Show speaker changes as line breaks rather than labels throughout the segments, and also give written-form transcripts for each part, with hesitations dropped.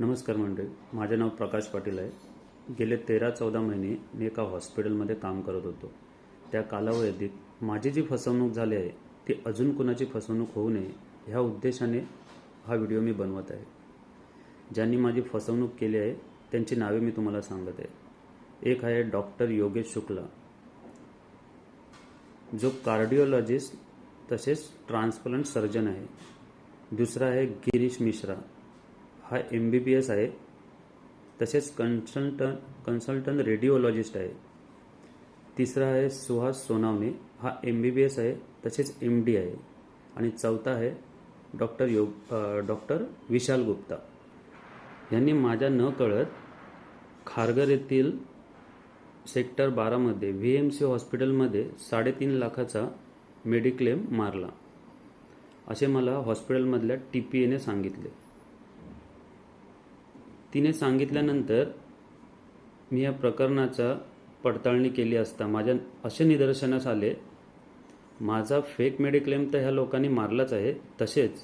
नमस्कार मंडळी, माझे नाव प्रकाश पाटील आहे. गेले 13-14 महिने मी एका हॉस्पिटलमध्ये काम करत होतो. त्या कालावधीत माझी जी फसवणूक झाली आहे ती अजून कुणाची फसवणूक होऊ नये ह्या उद्देशाने हा व्हिडिओ मी बनवत आहे. ज्यांनी माझी फसवणूक केली आहे त्यांची नावे मी तुम्हाला सांगत आहे. एक आहे डॉक्टर योगेश शुक्ला, जो कार्डिओलॉजिस्ट तसेच ट्रान्सप्लांट सर्जन आहे. दुसरा आहे गिरीश मिश्रा, हा MBBS आहे तसेच कन्सल्टंट रेडिओलॉजिस्ट आहे. तिसरा आहे सुहास सोनावणे, हा MBBS आहे तसेच MD आहे. आणि चौथा आहे डॉक्टर विशाल गुप्ता. यांनी माझ्या न कळत खारघर येथील सेक्टर 12मध्ये VMC हॉस्पिटलमध्ये 3.5 लाखाचा मेडिक्लेम मारला असे मला हॉस्पिटलमधल्या TPAने सांगितले. तिने सांगितल्यानंतर मी या प्रकरणाचा पडताळणी केली असता माझ्या असे निदर्शनास आले, माझा फेक मेडिक्लेम तर ह्या लोकांनी मारलाच आहे, तसेच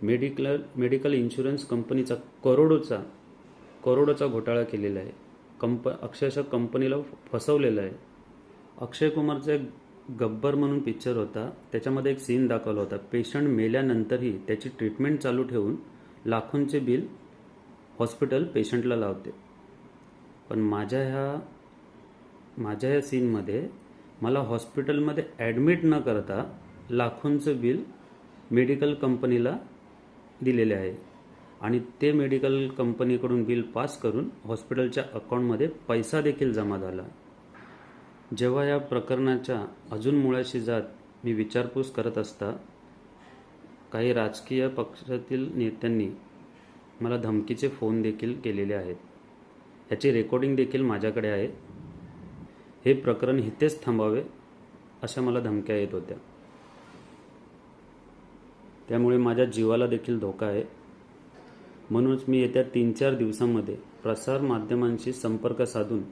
मेडिकल इन्शुरन्स कंपनीचा करोडोचा घोटाळा केलेला आहे. अक्षरशः कंपनीला फसवलेलं आहे. अक्षय कुमारचा एक गब्बर म्हणून पिक्चर होता, त्याच्यामध्ये एक सीन दाखवला होता. पेशंट मेल्यानंतरही त्याची ट्रीटमेंट चालू ठेवून लाखोंचे बिल हॉस्पिटल पेशंटला लावते. पण माझ्या ह्या सीनमध्ये मला हॉस्पिटलमध्ये ॲडमिट न करता लाखोंचं बिल मेडिकल कंपनीला दिलेले आहे आणि ते मेडिकल कंपनीकडून बिल पास करून हॉस्पिटलच्या अकाउंटमध्ये पैसा देखील जमा झाला. जेव्हा या प्रकरणाच्या अजून मुळाशी जात मी विचारपूस करत असता काही राजकीय पक्षातील नेत्यांनी मला धमकीचे फोन देखील केलेले आहेत. याची रेकॉर्डिंग देखील माझ्याकडे आहे. हे प्रकरण इथेच थांबावे अशा मला धमक्या येत होत्या. त्यामुळे माझ्या जीवाला देखील धोका आहे. म्हणूनच मी येत्या 3-4 दिवसांमध्ये प्रसार माध्यमांशी संपर्क साधून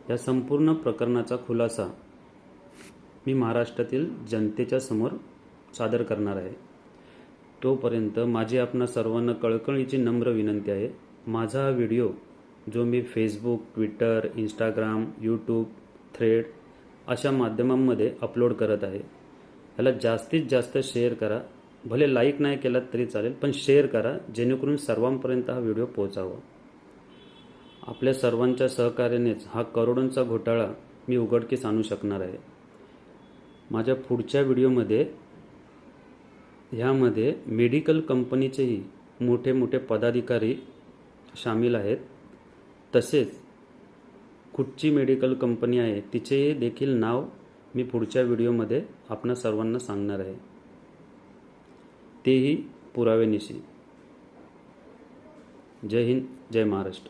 या संपूर्ण प्रकरणाचा खुलासा मी महाराष्ट्रातील जनतेच्या समोर सादर करणार आहे. तोपर्यंत माझी आपणा सर्वांना कळकळीची नम्र विनंती आहे, माझा हा व्हिडिओ जो मी Facebook, Twitter, Instagram, YouTube, Threads अशा माध्यमांमध्ये अपलोड करत आहे, याला जास्तीत जास्त शेअर करा. भले लाईक नाही केलात तरी चालेल, पण शेअर करा जेणेकरून सर्वांपर्यंत हा व्हिडिओ पोहोचावा. आपल्या सर्वांच्या सहकार्यानेच हा करोडोंचा घोटाळा मी उघडकीस आणू शकणार आहे. माझ्या पुढच्या व्हिडिओमध्ये ह्यामध्ये मेडिकल कंपनीचेही मोठे पदाधिकारी सामील आहेत. तसेच कुठची मेडिकल कंपनी आहे तिचे देखील नाव मी पुढच्या व्हिडिओमध्ये आपणा सर्वांना सांगणार आहे, तेही पुराव्यानिशी. जय हिंद, जय महाराष्ट्र.